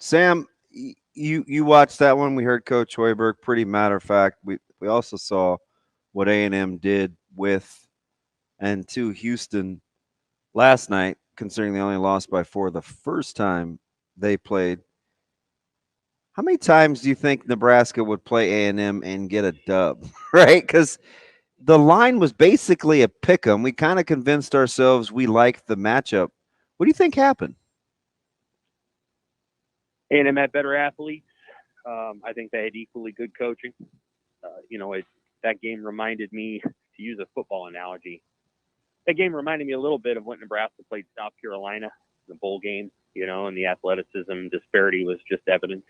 Sam, you watched that one. We heard Coach Hoiberg. Pretty matter of fact, we also saw what A&M did with and to Houston last night, considering they only lost by 4 the first time they played. How many times do you think Nebraska would play A&M and get a dub? Right? Because the line was basically a pick 'em. We kind of convinced ourselves we liked the matchup. What do you think happened? A&M had better athletes. I think they had equally good coaching. That game reminded me, to use a football analogy, that game reminded me a little bit of when Nebraska played South Carolina in the bowl game, and the athleticism disparity was just evident.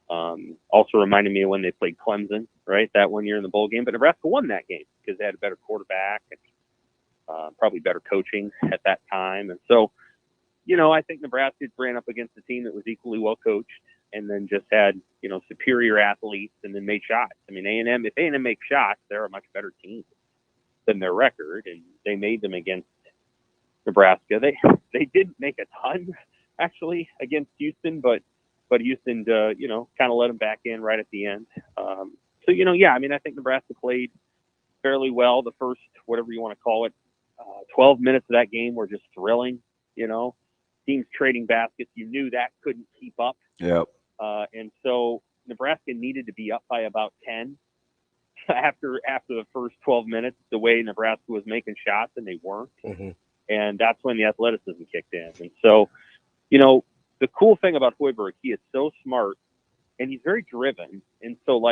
Also reminded me of when they played Clemson, right, that one year in the bowl game. But Nebraska won that game because they had a better quarterback and probably better coaching at that time. And so, I think Nebraska ran up against a team that was equally well coached and then just had, superior athletes and then made shots. I mean, if A&M makes shots, they're a much better team than their record, and they made them against Nebraska. They didn't make a ton, actually, against Houston, but Houston, kind of let them back in right at the end. I think Nebraska played fairly well. The first, whatever you want to call it, 12 minutes of that game were just thrilling, Teams trading baskets. You knew that couldn't keep up. Yep. And so Nebraska needed to be up by about 10 after the first 12 minutes, the way Nebraska was making shots, and they weren't. Mm-hmm. And that's when the athleticism kicked in. And so, the cool thing about Hoiberg, he is so smart and he's very driven. And so,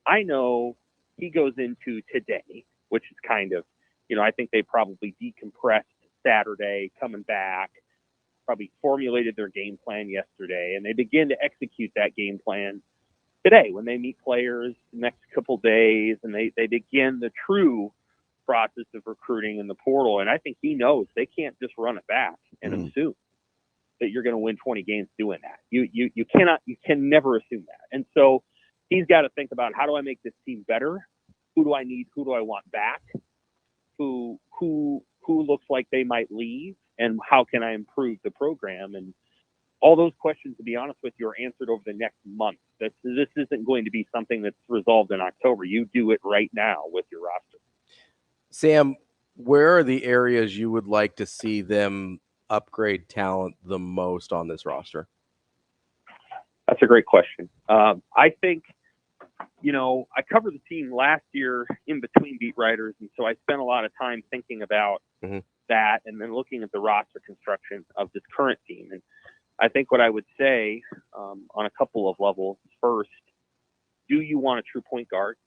I know he goes into today, which is kind of, I think they probably decompressed Saturday, coming back, probably formulated their game plan yesterday, and they begin to execute that game plan today when they meet players the next couple days, and they begin the true process of recruiting in the portal. And I think he knows they can't just run it back and assume that you're going to win 20 games doing that. You can never assume that. And so he's got to think about, how do I make this team better? Who do I need? Who do I want back? Who looks like they might leave? And how can I improve the program? And all those questions, to be honest with you, are answered over the next month. This isn't going to be something that's resolved in October. You do it right now with your roster. Sam, where are the areas you would like to see them upgrade talent the most on this roster? That's a great question. I think, I covered the team last year in between beat writers, and so I spent a lot of time thinking about that and then looking at the roster construction of this current team. And I think what I would say on a couple of levels, first, do you want a true point guard,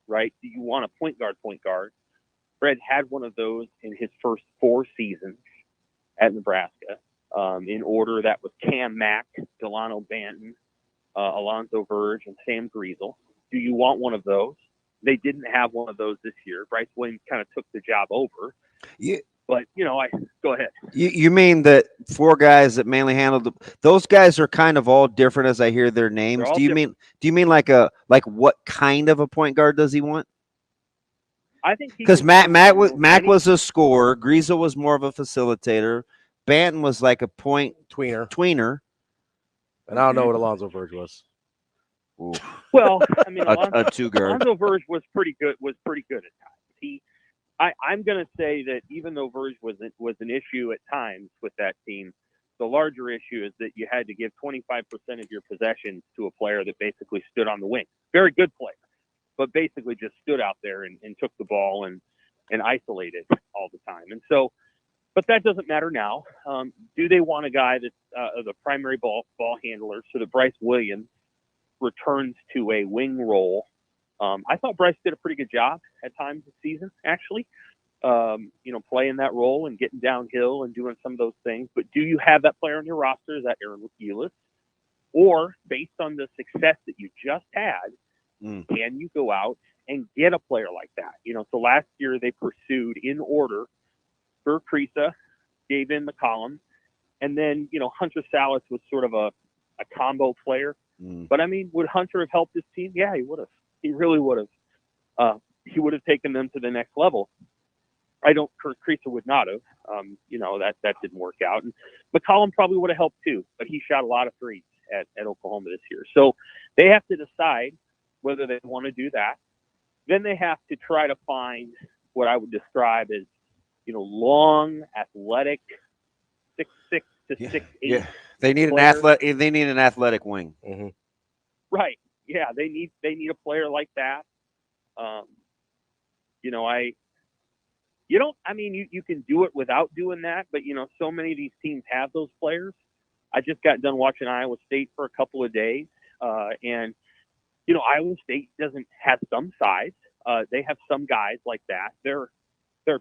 right? Do you want a point guard? Fred had one of those in his first 4 seasons at Nebraska. In order, that was Cam Mack, Delano Banton, Alonzo Verge, and Sam Griesel. Do you want one of those? They didn't have one of those this year. Bryce Williams kind of took the job over. Yeah. But, go ahead. You mean that 4 guys that mainly handled those guys are kind of all different as I hear their names. Do you mean like what kind of a point guard does he want? I think because Mac was a scorer, Griesel was more of a facilitator, Banton was like a point tweener. And I don't know what Alonzo Verge was. Ooh. Well, I mean, a 2-guard. Alonzo Verge was pretty good at times. I'm going to say that even though Verge was an issue at times with that team, the larger issue is that you had to give 25% of your possessions to a player that basically stood on the wing. Very good player, but basically just stood out there and took the ball and isolated all the time. And so, but that doesn't matter now. Do they want a guy that's the primary ball handler so that Bryce Williams returns to a wing role? I thought Bryce did a pretty good job at times this season, actually, playing that role and getting downhill and doing some of those things. But do you have that player on your roster? Is that Aaron Eulis? Or based on the success that you just had, can you go out and get a player like that? So last year they pursued in order Bert Kriisa, David McCollum, and then, Hunter Salas was sort of a combo player. But I mean, would Hunter have helped this team? Yeah, he would have. He really would have. He would have taken them to the next level. Kurt Kriisa would not have. That didn't work out. And McCollum probably would have helped too, but he shot a lot of threes at Oklahoma this year. So they have to decide whether they want to do that. Then they have to try to find what I would describe as, long, athletic, 6'6" to 6'8". Yeah. They need player. They need an athletic wing. Mm-hmm. Right. Yeah, they need a player like that. You can do it without doing that, but so many of these teams have those players. I just got done watching Iowa State for a couple of days, and Iowa State doesn't have some size. They have some guys like that. Their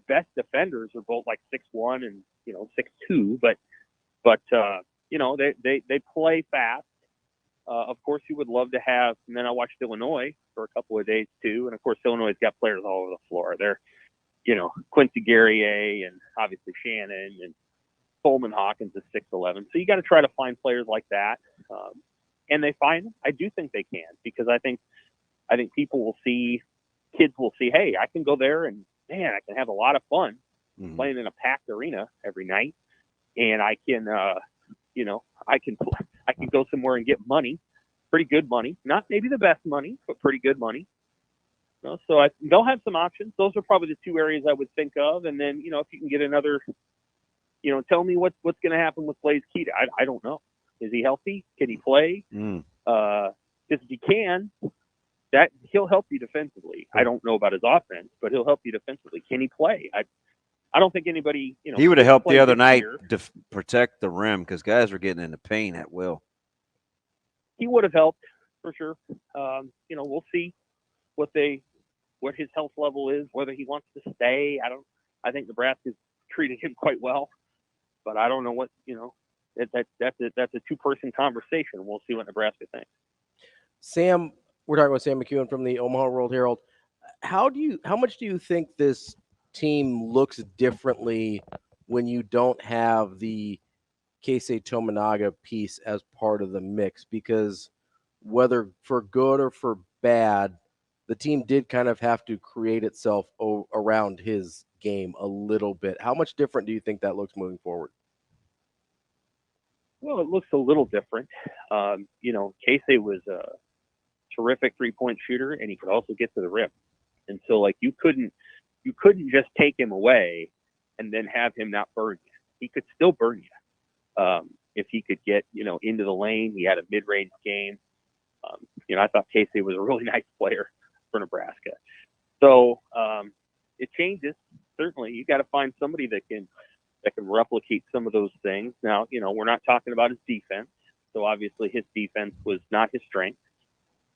best defenders are both like 6'1" and 6'2", but they play fast. Of course, you would love to have. And then I watched Illinois for a couple of days too, and of course, Illinois has got players all over the floor. They're Quincy Guerrier and obviously Shannon and Coleman Hawkins is 6'11". So you got to try to find players like that, and they find them. I do think they can, because I think people will see, kids will see, hey, I can go there and man, I can have a lot of fun playing in a packed arena every night, and I can, I can go somewhere and get money, pretty good money, not maybe the best money, but pretty good money. So they'll have some options. Those are probably the two areas I would think of. And then, if you can get another, tell me what's going to happen with Blaze Keita. I don't know. Is he healthy? Can he play? Because if he can, that he'll help you defensively. I don't know about his offense, but he'll help you defensively. Can he play? I don't think anybody, he would have helped the other night year. to protect the rim, because guys were getting into pain at will. He would have helped for sure. We'll see what his health level is, whether he wants to stay. I think Nebraska's treated him quite well, but I don't know what, that's a two-person conversation. We'll see what Nebraska thinks. Sam, we're talking about Sam McKewon from the Omaha World-Herald. How much do you think this team looks differently when you don't have the Keisei Tominaga piece as part of the mix? Because whether for good or for bad, the team did kind of have to create itself around his game a little bit. How much different do you think that looks moving forward? Well, it looks a little different. Keisei was a terrific three-point shooter, and he could also get to the rim. And so, you couldn't just take him away and then have him not burn you. He could still burn you if he could get into the lane. He had a mid-range game. I thought Keisei was a really nice player for Nebraska. So it changes. Certainly, you got to find somebody that can replicate some of those things. Now, we're not talking about his defense. So obviously, his defense was not his strength.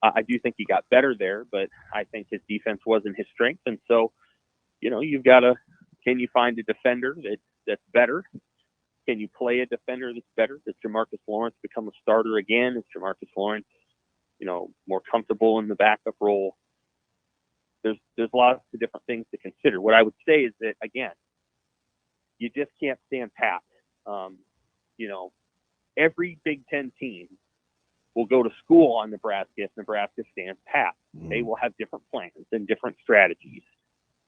I do think he got better there, but I think his defense wasn't his strength. And so, you've got to, can you find a defender that's better? Can you play a defender that's better? Does Jamarcus Lawrence become a starter again? Is Jamarcus Lawrence, more comfortable in the backup role? There's lots of different things to consider. What I would say is that, again, you just can't stand pat. Every Big Ten team will go to school on Nebraska if Nebraska stands pat. They will have different plans and different strategies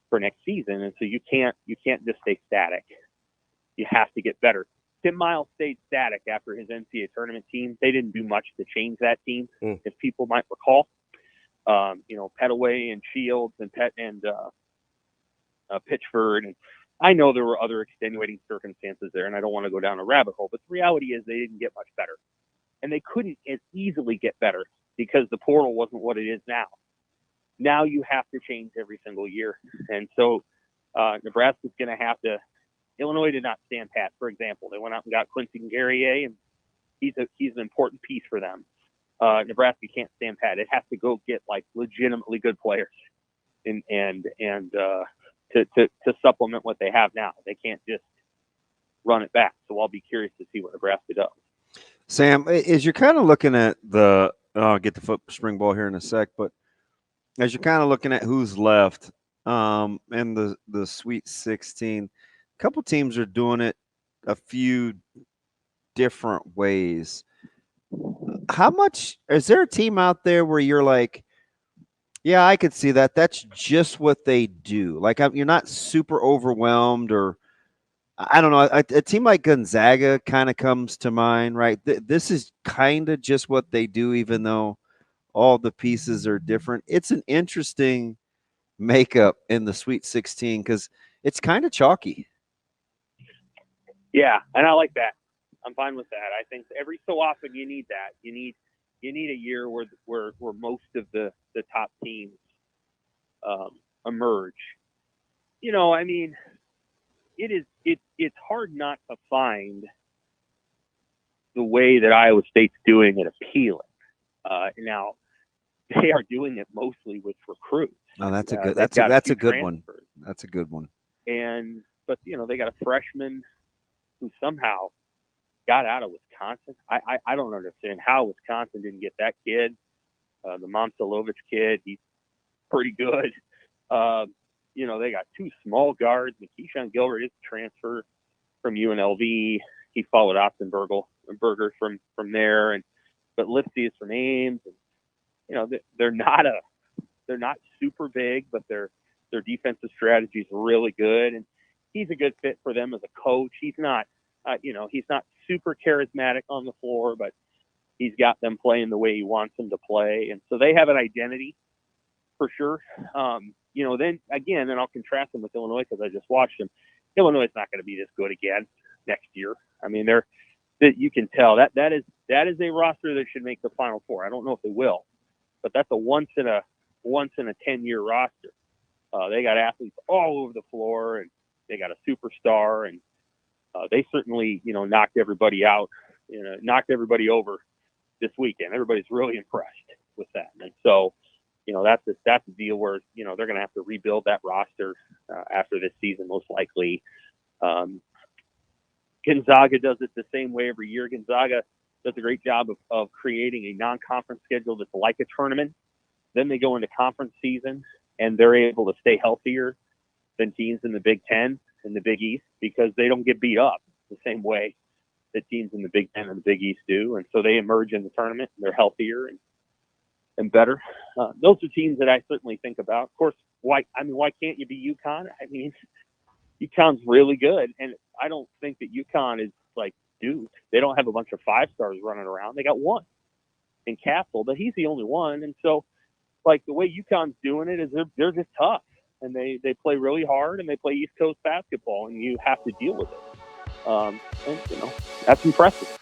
for next season, and so you can't just stay static. You have to get better. Tim Miles stayed static after his NCAA tournament team. They didn't do much to change that team, if people might recall. Petaway and Shields and Pitchford, and I know there were other extenuating circumstances there, and I don't want to go down a rabbit hole, but the reality is they didn't get much better. And they couldn't as easily get better because the portal wasn't what it is now. Now you have to change every single year. And so Nebraska's going to have to – Illinois did not stand pat, for example. They went out and got Quincy Guerrier, and he's an important piece for them. Nebraska can't stand pat. It has to go get, legitimately good players and to supplement what they have now. They can't just run it back. So I'll be curious to see what Nebraska does. Sam, as you're kind of looking at I'll get the spring ball here in a sec, but as you're kind of looking at who's left in the Sweet 16, a couple teams are doing it a few different ways. How much is there a team out there where you're like, yeah, I could see that. That's just what they do. You're not super overwhelmed, or I don't know. A team like Gonzaga kind of comes to mind, right? This is kind of just what they do, even though all the pieces are different. It's an interesting makeup in the Sweet 16 because it's kind of chalky. Yeah, and I like that. I'm fine with that. I think every so often you need that. You need a year where most of the top teams emerge. I mean, it's hard not to find the way that Iowa State's doing it appealing. Now they are doing it mostly with recruits. Oh, that's a good. They've That's got a few good one. transfers. That's a good one. But they got a freshman who somehow got out of Wisconsin. I don't understand how Wisconsin didn't get that kid. The Momcilovic kid, he's pretty good. They got two small guards. Keyshawn Gilbert is a transfer from UNLV. He followed Austin Berger from there, but Lipsy is from Ames. And, they're not super big, but their defensive strategy is really good, and he's a good fit for them as a coach. He's not super charismatic on the floor, but he's got them playing the way he wants them to play, and so they have an identity for sure. Then again, and I'll contrast them with Illinois because I just watched them. Illinois is not going to be this good again next year. I mean, you can tell that is a roster that should make the Final Four. I don't know if they will, but that's a once in a 10-year roster. They got athletes all over the floor, and they got a superstar, and they certainly knocked everybody out, knocked everybody over this weekend. Everybody's really impressed with that, and so. That's a deal where they're going to have to rebuild that roster after this season, most likely. Gonzaga does it the same way every year. Gonzaga does a great job of creating a non-conference schedule that's like a tournament. Then they go into conference season, and they're able to stay healthier than teams in the Big Ten and the Big East because they don't get beat up the same way that teams in the Big Ten and the Big East do. And so they emerge in the tournament, and they're healthier and better. Those are teams that I certainly think about. Of course, why can't you be UConn? I mean, UConn's really good, and I don't think that UConn is like Duke. They don't have a bunch of 5-stars running around. They got one in Castle, but he's the only one. And so, like, the way UConn's doing it is they're just tough, and they play really hard, and they play East Coast basketball, and you have to deal with it. And that's impressive.